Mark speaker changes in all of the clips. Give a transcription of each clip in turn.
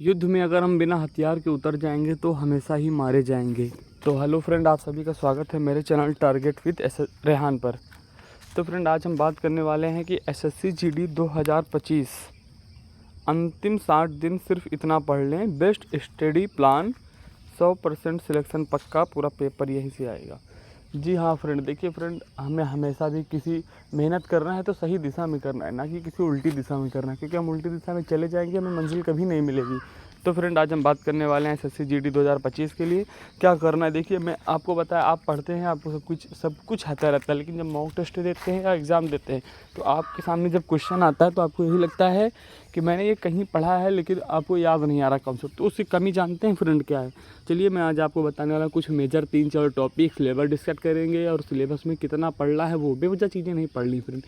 Speaker 1: युद्ध में अगर हम बिना हथियार के उतर जाएंगे तो हमेशा ही मारे जाएंगे। तो हेलो फ्रेंड, आप सभी का स्वागत है मेरे चैनल टारगेट विद रेहान पर। तो फ्रेंड, आज हम बात करने वाले हैं कि एसएससी जीडी 2025 अंतिम 60 दिन सिर्फ इतना पढ़ लें, बेस्ट स्टडी प्लान, 100% सिलेक्शन पक्का, पूरा पेपर यहीं से आएगा। जी हाँ फ्रेंड, देखिए फ्रेंड, हमें हमेशा भी किसी मेहनत करना है तो सही दिशा में करना है, ना कि किसी उल्टी दिशा में करना है, क्योंकि हम उल्टी दिशा में चले जाएंगे हमें मंजिल कभी नहीं मिलेगी। तो फ्रेंड, आज हम बात करने वाले हैं एसएससी जीडी 2025 के लिए क्या करना है। देखिए, मैं आपको बताया, आप पढ़ते हैं, आपको सब कुछ आता रहता है, लेकिन जब मॉक टेस्ट देते हैं या एग्ज़ाम देते हैं तो आपके सामने जब क्वेश्चन आता है तो आपको यही लगता है कि मैंने ये कहीं पढ़ा है, लेकिन आपको याद नहीं आ रहा कॉन्सेप्ट। तो उसकी कमी जानते हैं फ्रेंड क्या है। चलिए, मैं आज आपको बताने वाला कुछ मेजर 3-4 टॉपिक सिलेबस डिस्कस करेंगे, और सिलेबस में कितना पढ़ना है, वो बेवजह चीज़ें नहीं पढ़नी फ्रेंड,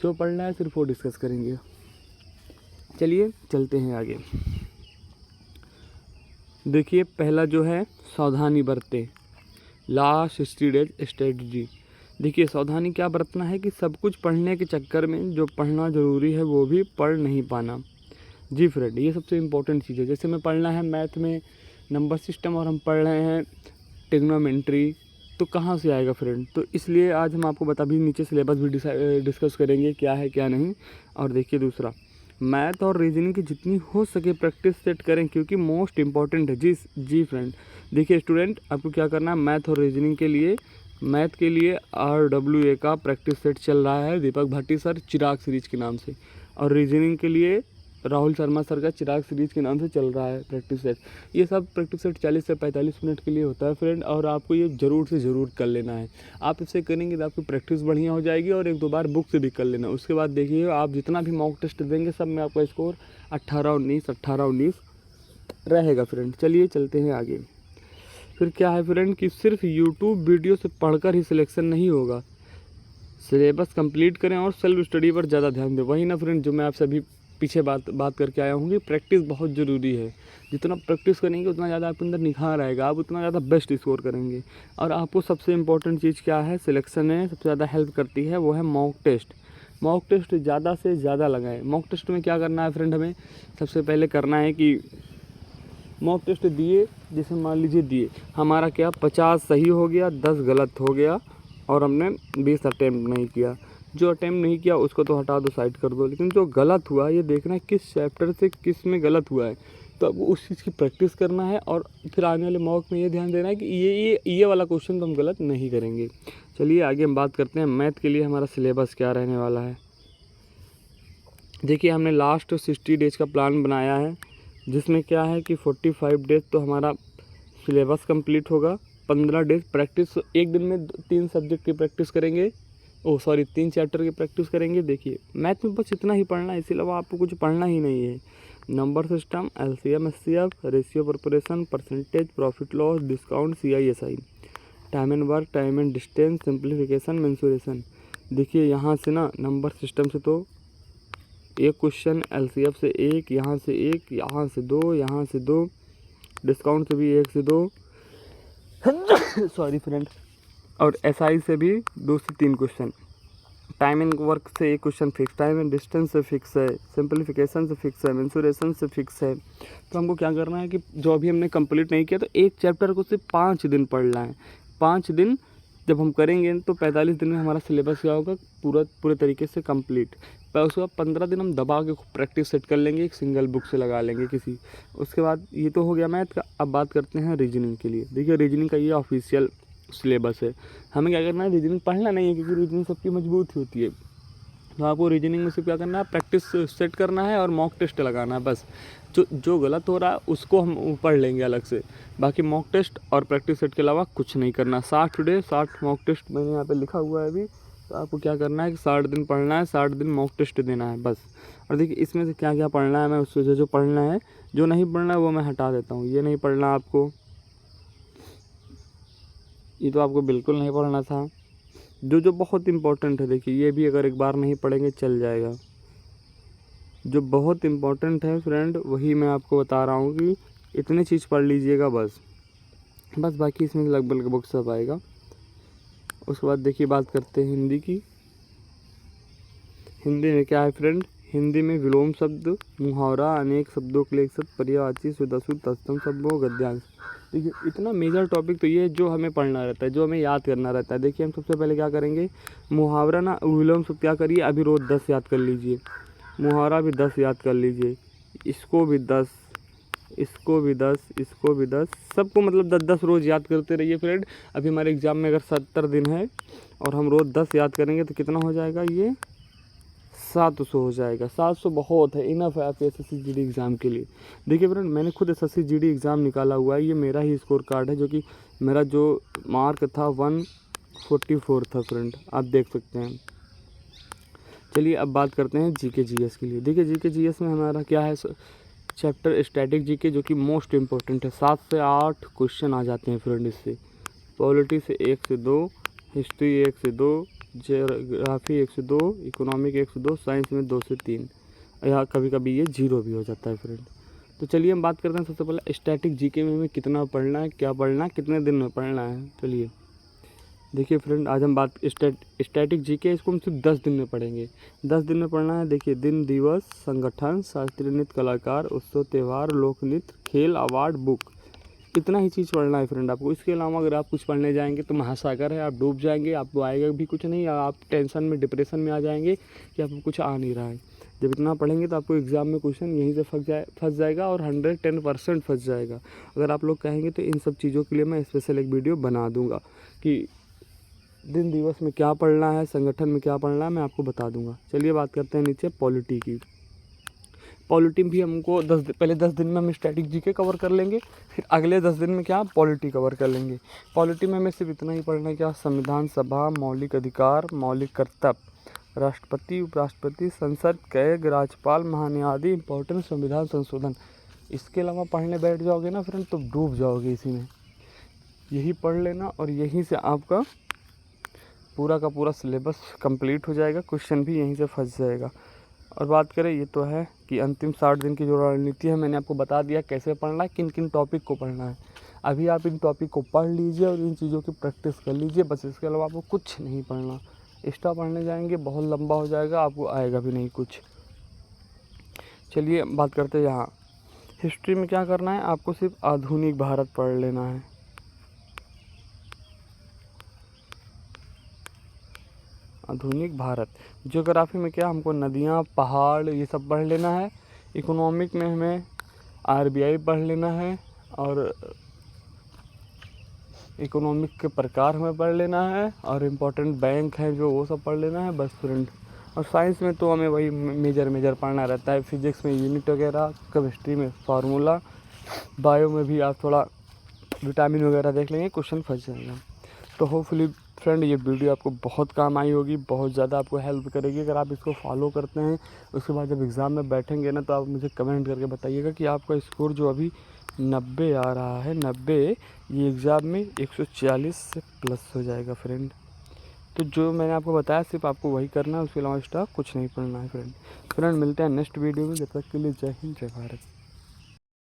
Speaker 1: जो पढ़ना है सिर्फ वो डिस्कस करेंगे। चलिए चलते हैं आगे। देखिए, पहला जो है सावधानी बरते, लास्ट 60 डेज स्ट्रेटजी। देखिए, सावधानी क्या बरतना है कि सब कुछ पढ़ने के चक्कर में जो पढ़ना ज़रूरी है वो भी पढ़ नहीं पाना। जी फ्रेंड, ये सबसे इम्पोर्टेंट चीज़ है। जैसे मैं पढ़ना है मैथ में नंबर सिस्टम और हम पढ़ रहे हैं ट्रिग्नोमेट्री, तो कहाँ से आएगा फ्रेंड। तो इसलिए आज हम आपको भी नीचे सिलेबस भी डिस्कस करेंगे क्या है क्या नहीं। और देखिए, दूसरा, मैथ और रीजनिंग की जितनी हो सके प्रैक्टिस सेट करें, क्योंकि मोस्ट इंपॉर्टेंट है। जी फ्रेंड, देखिए स्टूडेंट, आपको क्या करना है, मैथ और रीजनिंग के लिए, मैथ के लिए RWA का प्रैक्टिस सेट चल रहा है दीपक भाटी सर चिराग सीरीज के नाम से, और रीजनिंग के लिए राहुल शर्मा सर का चिराग सीरीज के नाम से चल रहा है प्रैक्टिस सेट। ये सब प्रैक्टिस सेट 40 से 45 मिनट के लिए होता है फ्रेंड, और आपको ये ज़रूर से ज़रूर कर लेना है। आप इसे करेंगे तो आपकी प्रैक्टिस बढ़िया हो जाएगी, और 1-2 बार बुक से भी कर लेना। उसके बाद देखिए, आप जितना भी मॉक टेस्ट देंगे सब में आपका स्कोर 18-19 रहेगा फ्रेंड। चलिए चलते हैं आगे। फिर क्या है फ्रेंड कि सिर्फ यूट्यूब वीडियो से पढ़कर ही सिलेक्शन नहीं होगा, सिलेबस कंप्लीट करें और सेल्फ स्टडी पर ज़्यादा ध्यान दें। वही ना फ्रेंड, जो मैं आप सभी पीछे बात करके आया हूँ कि प्रैक्टिस बहुत ज़रूरी है। जितना प्रैक्टिस करेंगे उतना ज़्यादा आपके अंदर निखार आएगा, आप उतना ज़्यादा बेस्ट स्कोर करेंगे। और आपको सबसे इम्पोर्टेंट चीज़ क्या है सिलेक्शन में सबसे ज़्यादा हेल्प करती है, वो है मॉक टेस्ट। मॉक टेस्ट ज़्यादा से ज़्यादा लगाएं। मॉक टेस्ट में क्या करना है फ्रेंड, हमें सबसे पहले करना है कि मॉक टेस्ट दिए, जैसे मान लीजिए दिए, हमारा क्या 50 सही हो गया, 10 गलत हो गया, और हमने 20 अटैम्प्ट नहीं किया। जो अटैम्प्ट नहीं किया उसको तो हटा दो, साइड कर दो, लेकिन जो गलत हुआ ये देखना है किस चैप्टर से किस में गलत हुआ है। तो अब उस चीज़ की प्रैक्टिस करना है, और फिर आने वाले मॉक में ये ध्यान देना है कि ये वाला क्वेश्चन तो हम गलत नहीं करेंगे। चलिए आगे हम बात करते हैं मैथ के लिए हमारा सिलेबस क्या रहने वाला है। देखिए, हमने लास्ट 60 डेज का प्लान बनाया है, जिसमें क्या है कि 45 डेज तो हमारा सिलेबस कंप्लीट होगा, 15 डेज प्रैक्टिस, एक दिन में 3 सब्जेक्ट की प्रैक्टिस करेंगे, 3 चैप्टर की प्रैक्टिस करेंगे। देखिए, मैथ में बस इतना ही पढ़ना है, इसके अलावा आपको कुछ पढ़ना ही नहीं है। Number system, LCM SCF, ratio proportion, percentage, profit loss, discount, CISI, time and work, time and distance, simplification, mensuration. देखिए, यहाँ से ना नंबर सिस्टम से तो एक क्वेश्चन, LCF से एक, यहाँ से एक, यहाँ से दो, यहाँ से दो, डिस्काउंट से भी 1 से 2 सॉरी फ्रेंड, और SI से भी 2 से 3 क्वेश्चन, टाइम एंड वर्क से 1 question fix, time and distance से फिक्स है, सिंप्लीफिकेशन से फिक्स है, मेंसुरेशन से फिक्स है। तो हमको क्या करना है कि जो अभी हमने कंप्लीट नहीं किया, तो एक चैप्टर को सिर्फ 5 दिन पढ़ना है। 5 दिन जब हम करेंगे तो 45 दिन में हमारा सिलेबस क्या होगा, पूरे तरीके से कंप्लीट। पर उसके बाद 15 दिन हम दबा के प्रैक्टिस सेट कर लेंगे, एक सिंगल बुक से लगा लेंगे किसी। उसके बाद ये तो हो गया मैथ का। अब बात करते हैं रीजनिंग के लिए। देखिए, रीजनिंग का ये ऑफिशियल सिलेबस है। हमें क्या करना है, रीजनिंग पढ़ना नहीं है, क्योंकि रीजनिंग सबकी मजबूत होती है। तो आपको रीजनिंग में सिर्फ क्या करना है, प्रैक्टिस सेट करना है और मॉक टेस्ट लगाना है बस। जो गलत हो रहा है उसको हम पढ़ लेंगे अलग से, बाकी मॉक टेस्ट और प्रैक्टिस सेट के अलावा कुछ नहीं करना। 60 मॉक टेस्ट मैंने यहाँ पे लिखा हुआ है अभी। तो आपको क्या करना है कि 60 दिन पढ़ना है, 60 दिन मॉक टेस्ट देना है बस। और देखिए, इसमें से क्या क्या पढ़ना है, मैं उससे जो पढ़ना है, जो नहीं पढ़ना है वो मैं हटा देता हूँ। ये नहीं पढ़ना आपको, ये तो आपको बिल्कुल नहीं पढ़ना था। जो बहुत इम्पोर्टेंट है, देखिए ये भी अगर एक बार नहीं पढ़ेंगे चल जाएगा। जो बहुत इम्पोर्टेंट है फ्रेंड, वही मैं आपको बता रहा हूँ कि इतनी चीज़ पढ़ लीजिएगा बस। बाकी इसमें लगभग सब आएगा। उसके बाद देखिए, बात करते हैं हिंदी की। हिंदी में क्या है फ्रेंड, हिंदी में विलोम शब्द, मुहावरा, अनेक शब्दों के लिए एक शब्द, पर्यायवाची, शुद्धाशुद्ध, तत्सम शब्दों, गद्यांश। देखिए इतना मेजर टॉपिक तो ये है जो हमें पढ़ना रहता है, जो हमें याद करना रहता है। देखिए हम सबसे पहले क्या करेंगे, मुहावरा ना विलोम शब्द क्या करिए, अभी रोज़ 10 याद कर लीजिए, मुहावरा भी 10 याद कर लीजिए, इसको भी 10, इसको भी 10, इसको भी 10, सबको मतलब 10-10 रोज़ याद करते रहिए फ्रेंड। अभी हमारे एग्ज़ाम में अगर 70 दिन है और हम रोज़ 10 याद करेंगे तो कितना हो जाएगा, ये 700 हो जाएगा। 700 बहुत है, इनफ है आपके SSC GD एग्ज़ाम के लिए। देखिए फ्रेंड मैंने खुद SSC GD एग्ज़ाम निकाला हुआ है, ये मेरा ही स्कोर कार्ड है, जो कि मेरा जो मार्क था 144 था फ्रेंड, आप देख सकते हैं। चलिए अब बात करते हैं GK GS के लिए। देखिए GK GS में हमारा क्या है, चैप्टर स्टैटिक GK जो कि मोस्ट इम्पोर्टेंट है। 7 से 8 क्वेश्चन आ जाते हैं फ्रेंड इससे। पॉलिटी से 1 से 2, हिस्ट्री 1 से 2, ज्योग्राफी 1 से 2, इकोनॉमिक 1 से 2, साइंस में 2 से 3, या कभी कभी ये 0 भी हो जाता है फ्रेंड। तो चलिए हम बात करते हैं सबसे पहले स्टैटिक GK में हमें कितना पढ़ना है, क्या पढ़ना है, कितने दिन में पढ़ना है। चलिए देखिए फ्रेंड आज हम बात स्टैटिक GK, इसको हम सिर्फ 10 दिन में पढ़ेंगे। 10 दिन में पढ़ना है। देखिए दिन, दिवस, संगठन, शास्त्रीय नृत्य, कलाकार, उत्सव, त्यौहार, लोक नृत्य, खेल, अवार्ड, बुक, इतना ही चीज़ पढ़ना है फ्रेंड आपको। इसके अलावा अगर आप कुछ पढ़ने जाएंगे तो महासागर है, आप डूब जाएंगे, आपको आएगा भी कुछ नहीं, आप टेंशन में, डिप्रेशन में आ जाएंगे कि आपको कुछ आ नहीं रहा है। जब इतना पढ़ेंगे तो आपको एग्ज़ाम में क्वेश्चन यहीं से फंस जाएगा और 110% फंस जाएगा। अगर आप लोग कहेंगे तो इन सब चीज़ों के लिए मैं स्पेशल एक वीडियो बना दूँगा कि दिन दिवस में क्या पढ़ना है, संगठन में क्या पढ़ना है, मैं आपको बता दूंगा। चलिए बात करते हैं नीचे पॉलिटी की। पॉलिटी भी हमको पहले 10 दिन में हम स्टैटिक GK कवर कर लेंगे, फिर अगले 10 दिन में क्या पॉलिटी कवर कर लेंगे। पॉलिटी में हमें सिर्फ इतना ही पढ़ना है, क्या, संविधान सभा, मौलिक अधिकार, मौलिक कर्तव्य, राष्ट्रपति, उपराष्ट्रपति, संसद, कैग, राज्यपाल, महान्यायाधीश, इंपॉर्टेंट संविधान संशोधन। इसके अलावा पढ़ने बैठ जाओगे ना फ्रेंड तो डूब जाओगे इसी में। यही पढ़ लेना और यहीं से आपका पूरा का पूरा सिलेबस कंप्लीट हो जाएगा, क्वेश्चन भी यहीं से फंस जाएगा। और बात करें, ये तो है कि अंतिम 60 दिन की जो रणनीति है मैंने आपको बता दिया कैसे पढ़ना है, किन किन टॉपिक को पढ़ना है। अभी आप इन टॉपिक को पढ़ लीजिए और इन चीज़ों की प्रैक्टिस कर लीजिए, बस इसके अलावा आपको कुछ नहीं पढ़ना। एक्स्ट्रा पढ़ने जाएंगे बहुत लंबा हो जाएगा, आपको आएगा भी नहीं कुछ। चलिए बात करते हैं यहाँ हिस्ट्री में क्या करना है, आपको सिर्फ आधुनिक भारत पढ़ लेना है। आधुनिक भारत। ज्योग्राफी में क्या, हमको नदियाँ, पहाड़, ये सब पढ़ लेना है। इकोनॉमिक में हमें RBI पढ़ लेना है और इकोनॉमिक के प्रकार हमें पढ़ लेना है, और इम्पोर्टेंट बैंक है जो वो सब पढ़ लेना है बस फ्रेंड। और साइंस में तो हमें वही मेजर पढ़ना रहता है। फिजिक्स में यूनिट वगैरह, केमिस्ट्री में फार्मूला, बायो में भी आप थोड़ा विटामिन वगैरह देख लेंगे, क्वेश्चन फंस जाएगा। तो होपफुली फ्रेंड ये वीडियो आपको बहुत काम आई होगी, बहुत ज़्यादा आपको हेल्प करेगी अगर आप इसको फॉलो करते हैं। उसके बाद जब एग्ज़ाम में बैठेंगे ना तो आप मुझे कमेंट करके बताइएगा कि आपका स्कोर जो अभी 90 आ रहा है, 90, ये एग्ज़ाम में 140 से प्लस हो जाएगा फ्रेंड। तो जो मैंने आपको बताया सिर्फ आपको वही करना है, उसके अलावा एक्स्ट्रा कुछ नहीं पढ़ना है फ्रेंड। मिलते हैं नेक्स्ट वीडियो में, जब तक के लिए जय हिंद, जय भारत।